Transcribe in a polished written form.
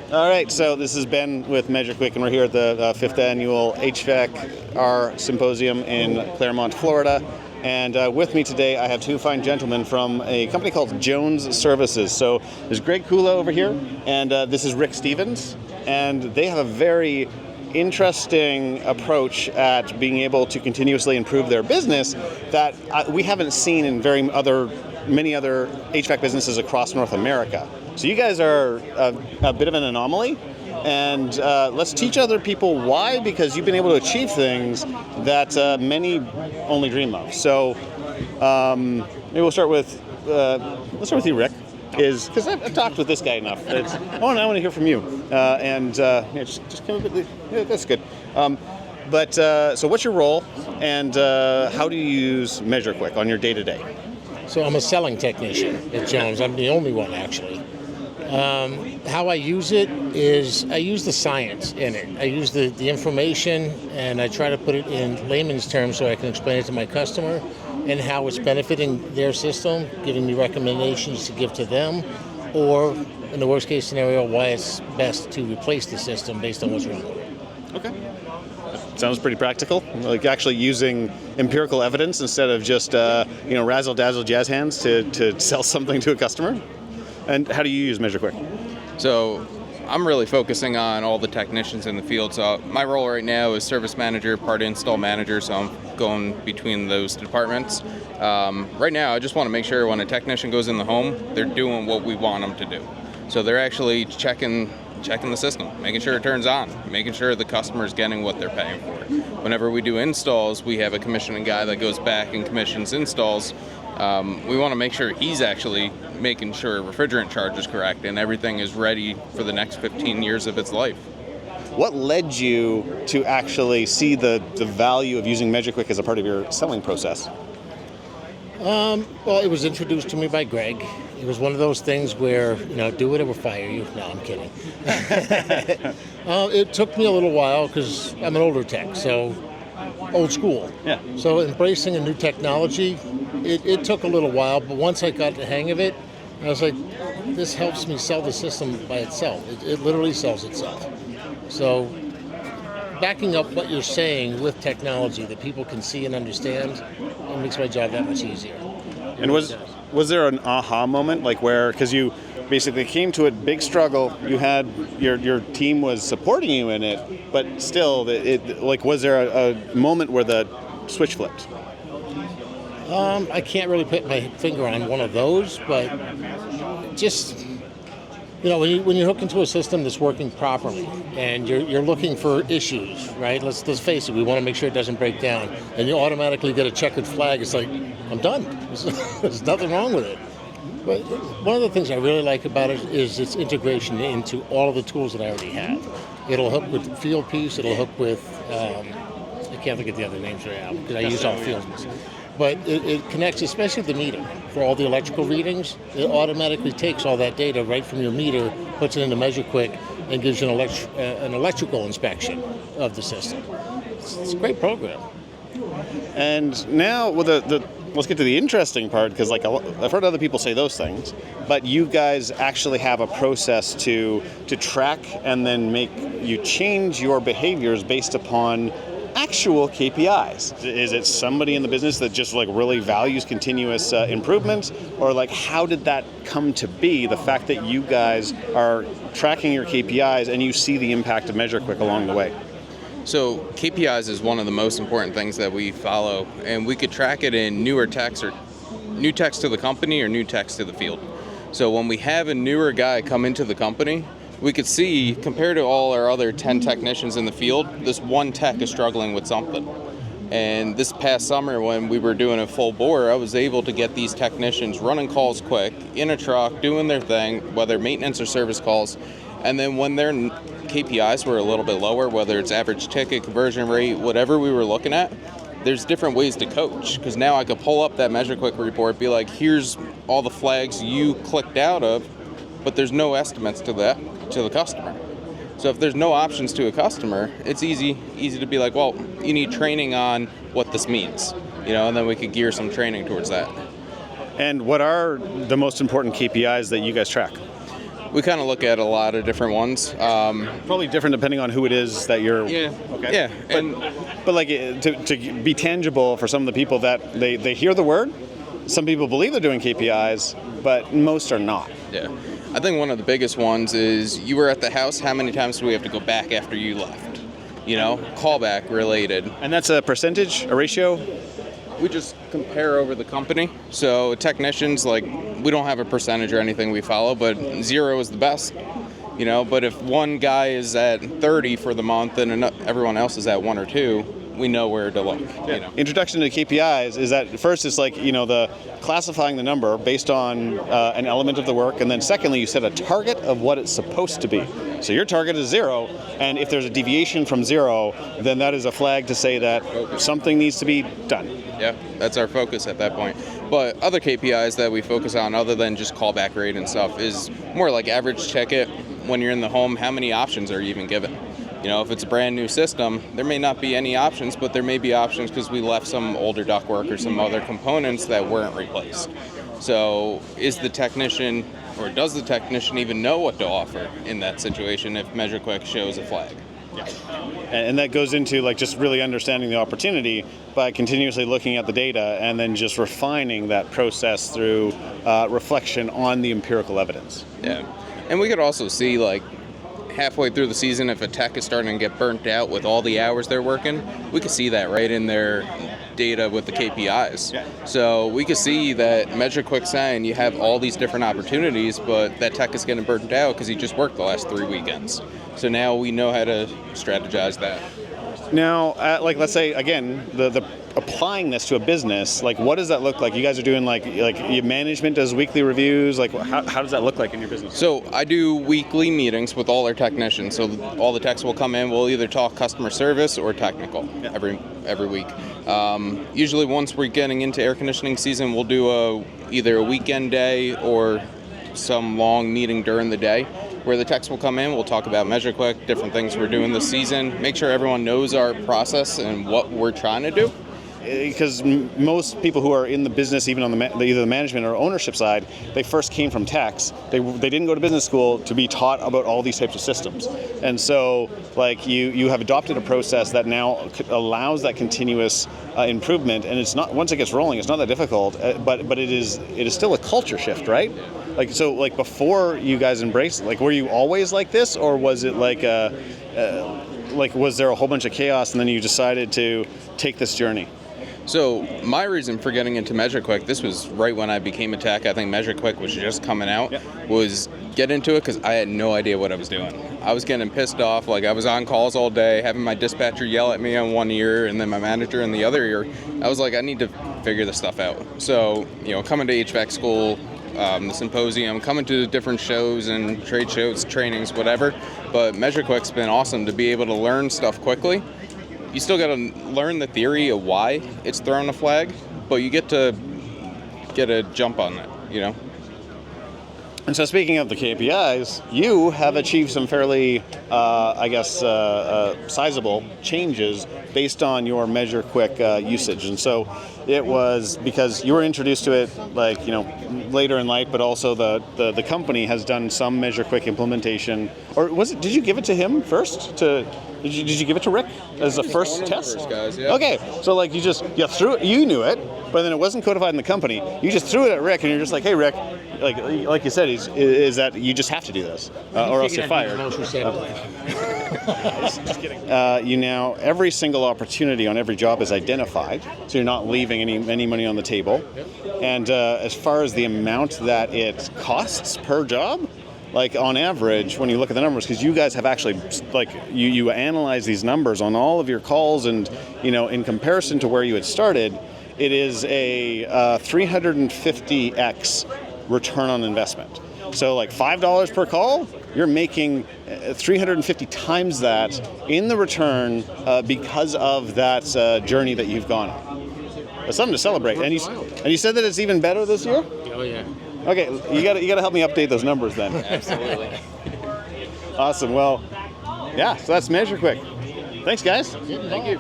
All right, so this is Ben with measureQuick, and we're here at the 5th Annual HVACR Symposium in Claremont, Florida. And with me today, I have two fine gentlemen from a company called Jones Services. So there's Greg Kula over here, and this is Rick Stevens. And they have a very interesting approach at being able to continuously improve their business that we haven't seen in many other HVAC businesses across North America. So you guys are a bit of an anomaly, and let's teach other people why, because you've been able to achieve things that many only dream of. So maybe we'll start with let's start with you, Rick. Is because I've talked with this guy enough. And I want to hear from you, just come up with that's good. So what's your role, and how do you use measureQuick on your day-to-day? So I'm a selling technician at Jones. I'm the only one, actually. How I use it is I use the science in it. I use the information, and I try to put it in layman's terms so I can explain it to my customer and how it's benefiting their system, giving me recommendations to give to them, or in the worst case scenario, why it's best to replace the system based on what's wrong with it. Okay. Sounds pretty practical, like actually using empirical evidence instead of just razzle-dazzle jazz hands to sell something to a customer. And how do you use measureQuick? So I'm really focusing on all the technicians in the field. So my role right now is service manager, part install manager, so I'm going between those departments. Right now, I just want to make sure when a technician goes in the home, they're doing what we want them to do. So they're actually checking the system, making sure it turns on, making sure the customer's getting what they're paying for. Whenever we do installs, we have a commissioning guy that goes back and commissions installs. We want to make sure he's actually making sure refrigerant charge is correct and everything is ready for the next 15 years of its life. What led you to actually see the value of using measureQuick as a part of your selling process? Well, it was introduced to me by Greg. It was one of those things where, do it or we'll fire you. No, I'm kidding. It took me a little while because I'm an older tech, so old school. Yeah. So embracing a new technology, it took a little while, but once I got the hang of it, I was like, this helps me sell the system by itself. It literally sells itself. So backing up what you're saying with technology that people can see and understand, it makes my job that much easier. And was there an aha moment, like where, because you basically came to it, big struggle, you had, your team was supporting you in it, but still, was there a moment where the switch flipped? I can't really put my finger on one of those, but just, when you hook into a system that's working properly and you're looking for issues, right? Let's face it, we want to make sure it doesn't break down, and you automatically get a checkered flag. It's like, I'm done. There's nothing wrong with it. But one of the things I really like about it is its integration into all of the tools that I already have. It'll hook with the field piece. It'll hook with, I can't think of the other names right now because I use all field pieces. But it connects, especially the meter. For all the electrical readings, it automatically takes all that data right from your meter, puts it into measureQuick, and gives you an electrical inspection of the system. It's a great program. And now, let's get to the interesting part, because I've heard other people say those things, but you guys actually have a process to track and then make you change your behaviors based upon actual KPIs. Is it somebody in the business that just really values continuous improvement, or how did that come to be? The fact that you guys are tracking your KPIs and you see the impact of measureQuick along the way. So KPIs is one of the most important things that we follow, and we could track it in newer techs or new techs to the company or new techs to the field. So when we have a newer guy come into the company, we could see, compared to all our other 10 technicians in the field, this one tech is struggling with something. And this past summer when we were doing a full bore, I was able to get these technicians running calls quick, in a truck, doing their thing, whether maintenance or service calls. And then when their KPIs were a little bit lower, whether it's average ticket, conversion rate, whatever we were looking at, there's different ways to coach. Because now I could pull up that measureQuick report, be like, here's all the flags you clicked out of, but there's no estimates to the customer. So if there's no options to a customer, it's easy to be like, well, you need training on what this means, and then we could gear some training towards that. And what are the most important KPIs that you guys track? We kind of look at a lot of different ones. Probably different depending on who it is that you're. Yeah. Okay. Yeah. But like to be tangible for some of the people that they hear the word, some people believe they're doing KPIs, but most are not. Yeah. I think one of the biggest ones is you were at the house, how many times do we have to go back after you left? Callback related. And that's a percentage, a ratio? We just compare over the company. So technicians, we don't have a percentage or anything we follow, but 0 is the best. But if one guy is at 30 for the month and everyone else is at 1 or 2, we know where to look. Introduction to KPIs is that first it's the classifying the number based on an element of the work, and then secondly you set a target of what it's supposed to be. So your target is 0, and if there's a deviation from 0, then that is a flag to say that something needs to be done. Yeah, that's our focus at that point. But other KPIs that we focus on other than just callback rate and stuff is more like average ticket. When you're in the home, how many options are you even given? If it's a brand new system, there may not be any options, but there may be options because we left some older ductwork or some other components that weren't replaced. So is the technician, or does the technician even know what to offer in that situation if measureQuick shows a flag? Yeah. And that goes into just really understanding the opportunity by continuously looking at the data and then just refining that process through reflection on the empirical evidence. Yeah. And we could also see halfway through the season, if a tech is starting to get burnt out with all the hours they're working, we could see that right in their data with the KPIs. Yeah. So we could see that measureQuick saying you have all these different opportunities, but that tech is getting burnt out because he just worked the last 3 weekends. So now we know how to strategize that. Now, let's say again, the applying this to a business, what does that look like? You guys are doing your management does weekly reviews. How does that look like in your business? So I do weekly meetings with all our technicians. So all the techs will come in. We'll either talk customer service or technical every week. Usually, once we're getting into air conditioning season, we'll do either a weekend day or some long meeting during the day, where the techs will come in, we'll talk about measureQuick, different things we're doing this season, make sure everyone knows our process and what we're trying to do. Because most people who are in the business, even on either the management or ownership side, they first came from techs. They didn't go to business school to be taught about all these types of systems. And so you have adopted a process that now allows that continuous improvement, and it's not, once it gets rolling, it's not that difficult, but it is still a culture shift, right? Before you guys embraced, were you always like this, or was it was there a whole bunch of chaos and then you decided to take this journey? So my reason for getting into measureQuick, this was right when I became a tech. I think measureQuick was just coming out, was get into it because I had no idea what I was doing. I was getting pissed off. I was on calls all day, having my dispatcher yell at me on one ear and then my manager in the other ear. I was like, I need to figure this stuff out. So, coming to HVAC school, the symposium, coming to different shows and trade shows, trainings, whatever. But measureQuick's been awesome to be able to learn stuff quickly. You still got to learn the theory of why it's throwing a flag, but you get to get a jump on that, And so speaking of the KPIs, you have achieved some fairly, sizable changes based on your measureQuick usage. And so it was because you were introduced to it later in life, but also the company has done some measureQuick implementation. Or did you give it to him first? Did you give it to Rick as a first test? First guys, yeah. Okay, so you threw it, you knew it, but then it wasn't codified in the company. You just threw it at Rick, and you're just like, hey Rick, like you said, is that you just have to do this, or else you're fired. Just kidding. Every single opportunity on every job is identified, so you're not leaving any money on the table. And as far as the amount that it costs per job, on average, when you look at the numbers, because you guys have actually, you analyze these numbers on all of your calls, and, in comparison to where you had started, it is a 350x return on investment. So $5 per call, you're making 350 times that in the return because of that journey that you've gone on. It's something to celebrate. And you said that it's even better this year? Oh yeah. Okay, you got to help me update those numbers then. Absolutely. Awesome. Well, yeah. So that's measureQuick. Thanks, guys. Thank you.